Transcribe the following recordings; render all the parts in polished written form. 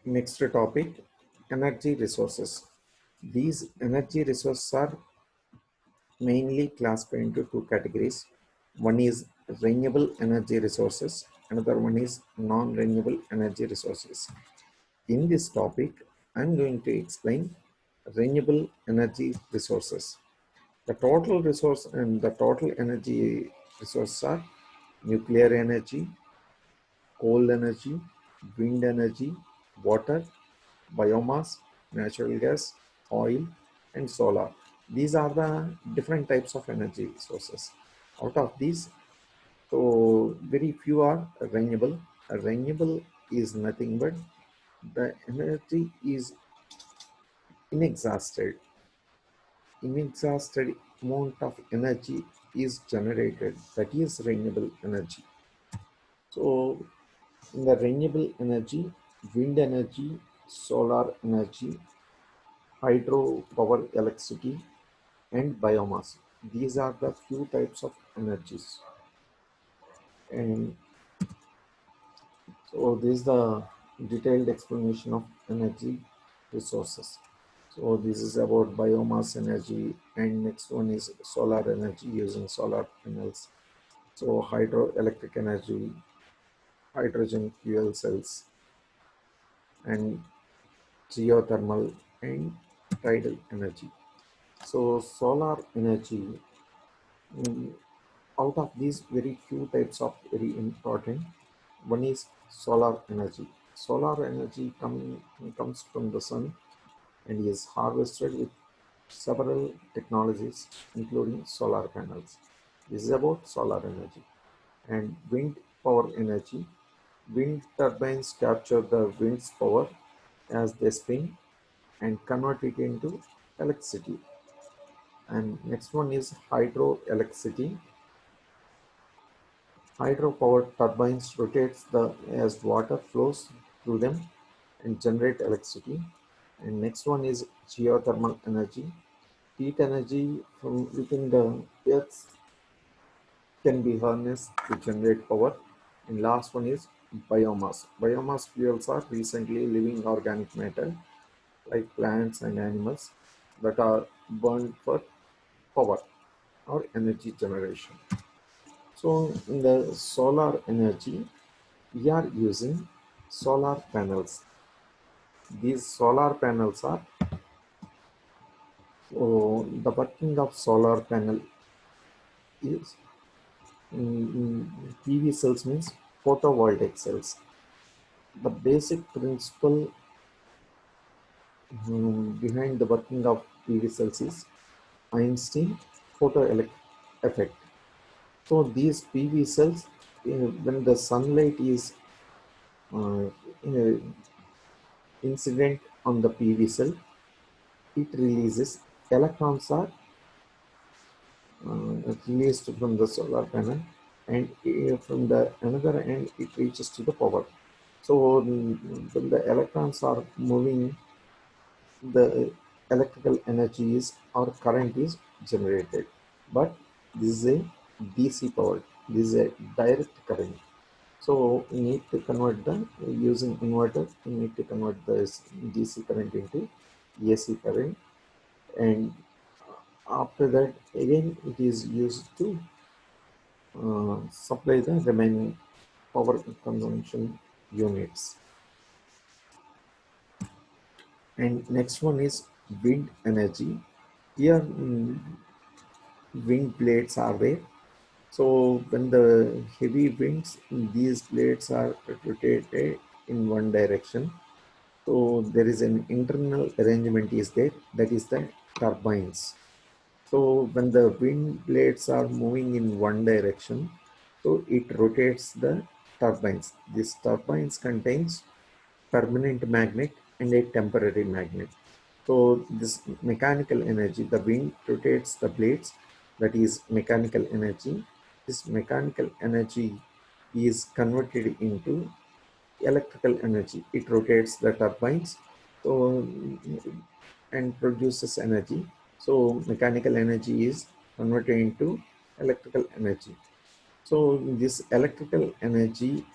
Next topic, energy resources. These energy resources are mainly classified into two categories. One is renewable energy resources, another one is non-renewable energy resources. In this topic, I'm going to explain renewable energy resources. The total resource and the total energy resources are nuclear energy, coal energy, wind energy, water, biomass, natural gas, oil, and solar. These are the different types of energy sources. Out of these, so very few are renewable. A renewable is nothing but the energy is inexhausted. Inexhausted amount of energy is generated. That is renewable energy. So in the renewable energy, wind energy, solar energy, hydro power electricity, and biomass. These are the few types of energies. And so this is the detailed explanation of energy resources. So this is about biomass energy, and next one is solar energy using solar panels. So hydroelectric energy, hydrogen fuel cells, and geothermal and tidal energy. So solar energy, mm, out of these very few types of very important, one is solar energy. Solar energy comes from the sun and is harvested with several technologies including solar panels. This is about solar energy. And wind power energy. Wind turbines capture the wind's power as they spin and convert it into electricity. And next one is hydroelectricity. Hydropower turbines rotates as water flows through them and generate electricity. And next one is geothermal energy. Heat energy from within the earth can be harnessed to generate power. And last one is biomass. Biomass fuels are recently living organic matter like plants and animals that are burned for power or energy generation. So in the solar energy, we are using solar panels. These solar panels are, the working of solar panel is PV cells means photovoltaic cells. The basic principle behind the working of PV cells is Einstein photoelectric effect. So these PV cells, when the sunlight is uh, uh, incident on the PV cell, it releases electrons are released from the solar panel, and from the another end it reaches to the power. So when the electrons are moving, the electrical energy is or current is generated. But this is a DC power. This is a direct current. So we need to convert the using inverter. We need to convert this DC current into AC current, and after that again it is used to supply the remaining power consumption units. And next one is wind energy. Here wind blades are there. So when the heavy winds, these blades are rotated in one direction. So there is an internal arrangement is there, that is the turbines. So when the wind blades are moving in one direction, so it rotates the turbines. This turbines contains permanent magnet and a temporary magnet. So this mechanical energy, the wind rotates the blades, that is mechanical energy. This mechanical energy is converted into electrical energy. It rotates the turbines, so and produces energy. So mechanical energy is converted into electrical energy. So this electrical energy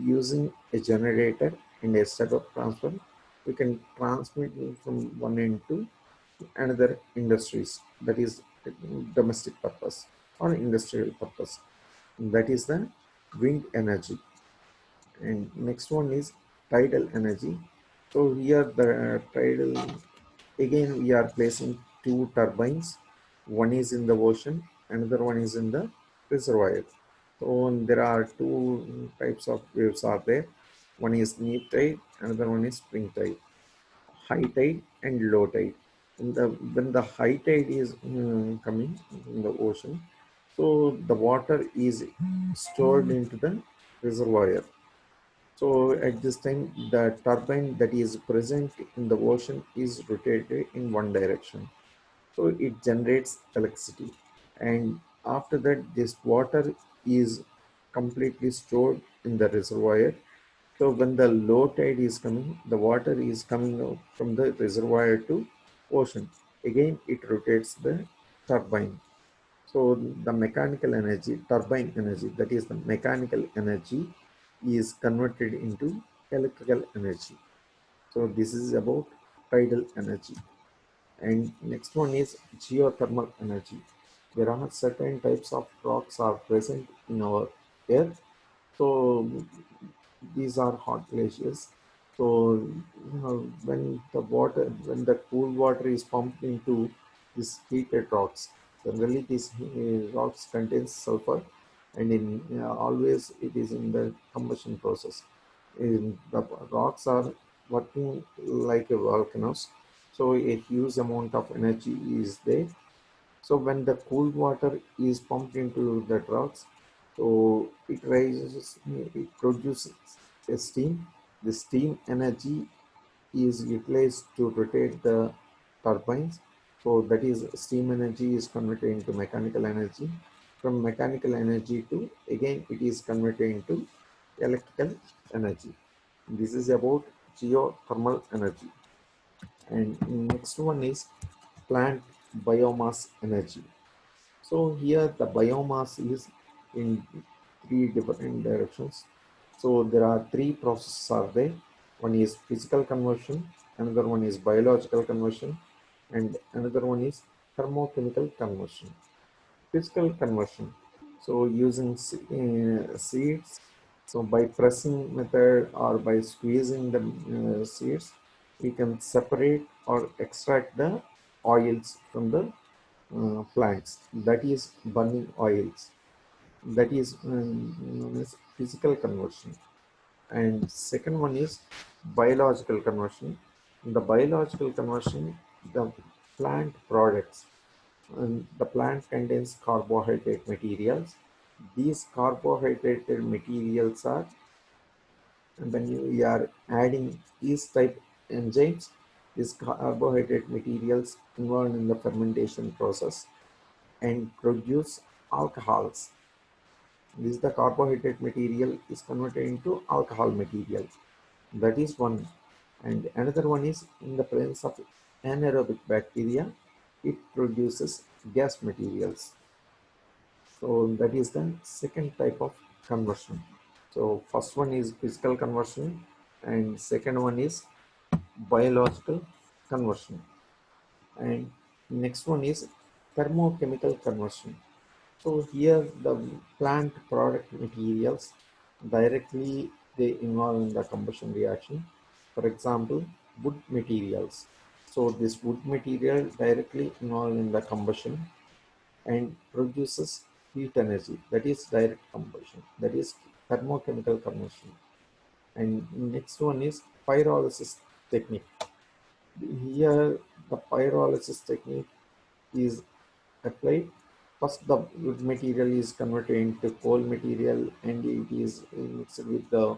using a generator and a step-up transformer we can transmit it from one end to another industries, that is domestic purpose or industrial purpose. That is the wind energy. And next one is tidal energy. So here the tidal, again we are placing two turbines. One is in the ocean, another one is in the reservoir. So there are two types of waves are there. One is neap tide, another one is spring tide. High tide and low tide. When the high tide is coming in the ocean, so the water is stored into the reservoir. So at this time, the turbine that is present in the ocean is rotated in one direction. So it generates electricity. And after that, this water is completely stored in the reservoir. So when the low tide is coming, the water is coming out from the reservoir to ocean. Again, it rotates the turbine. So the mechanical energy, turbine energy, that is the mechanical energy, is converted into electrical energy. So this is about tidal energy. And next one is geothermal energy. There are certain types of rocks are present in our earth. So these are hot glaciers. So when the cool water is pumped into these heated rocks, generally these rocks contains sulfur, and in always it is in the combustion process. The rocks are working like a volcanoes, so a huge amount of energy is there. So when the cool water is pumped into the rocks, so it produces a steam. The steam energy is utilized to rotate the turbines. So that is steam energy is converted into mechanical energy. From mechanical energy to again it is converted into electrical energy. This is about geothermal energy. And next one is plant biomass energy. So here the biomass is in three different directions. So there are three processes are there. One is physical conversion, another one is biological conversion, and another one is thermochemical conversion. Physical conversion. So using seeds, so by pressing method or by squeezing the seeds, we can separate or extract the oils from the plants, that is burning oils, that is known as physical conversion. And second one is biological conversion. In the biological conversion, the plant products, and the plant contains carbohydrate materials. These carbohydrated materials are, when you are adding these type enzymes, these carbohydrate materials involved in the fermentation process and produce alcohols. This the carbohydrate material is converted into alcohol material. That is one. And another one is in the presence of anaerobic bacteria, it produces gas materials. So that is the second type of conversion. So first one is physical conversion and second one is biological conversion. And next one is thermochemical conversion. So here the plant product materials directly they involve in the combustion reaction. For example, wood materials. So this wood material directly involved in the combustion and produces heat energy. That is direct combustion. That is thermochemical conversion. And next one is pyrolysis technique. Here the pyrolysis technique is applied. First, the wood material is converted into coal material and it is mixed with the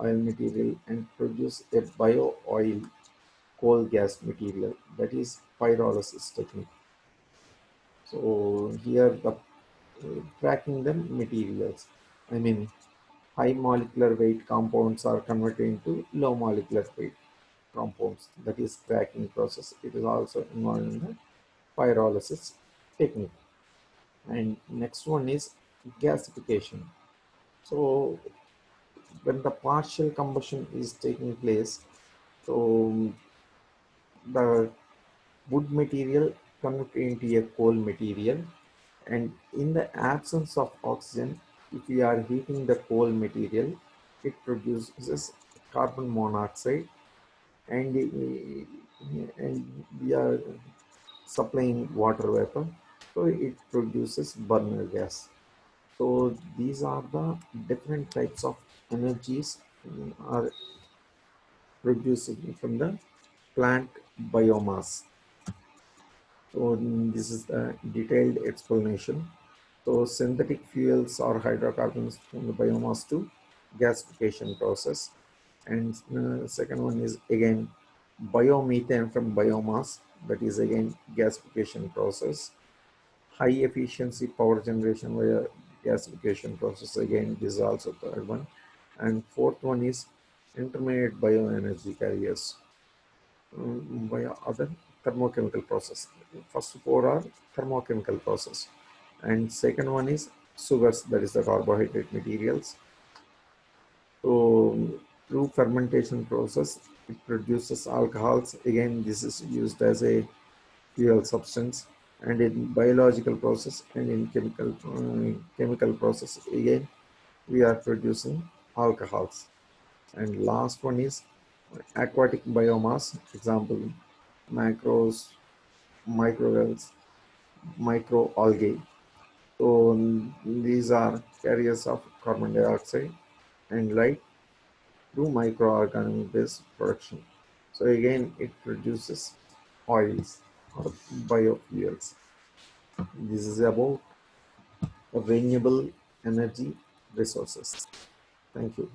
oil material and produce a bio oil coal gas material. That is pyrolysis technique. So here the cracking the materials. I mean, high molecular weight compounds are converted into low molecular weight compounds. That is cracking process. It is also involved in the pyrolysis technique. And next one is gasification. So when the partial combustion is taking place, So the wood material convert into a coal material, and in the absence of oxygen, if we are heating the coal material, it produces carbon monoxide, and we are supplying water vapor, so it produces burner gas. So these are the different types of energies are producing from the plant biomass. So this is the detailed explanation. So synthetic fuels or hydrocarbons from the biomass to gasification process. And second one is again biomethane from biomass, that is again gasification process. High efficiency power generation via gasification process, again this is also third one. And fourth one is intermediate bioenergy carriers via other thermochemical process. First four are thermochemical process, and second one is sugars, that is the carbohydrate materials. So through fermentation process, it produces alcohols. Again, this is used as a fuel substance, and in biological process and in chemical process, again we are producing alcohols. And last one is aquatic biomass, example macros, microalgae, microalgae. So these are carriers of carbon dioxide and light through microorganism based production. So again, it produces oils or biofuels. This is about renewable energy resources. Thank you.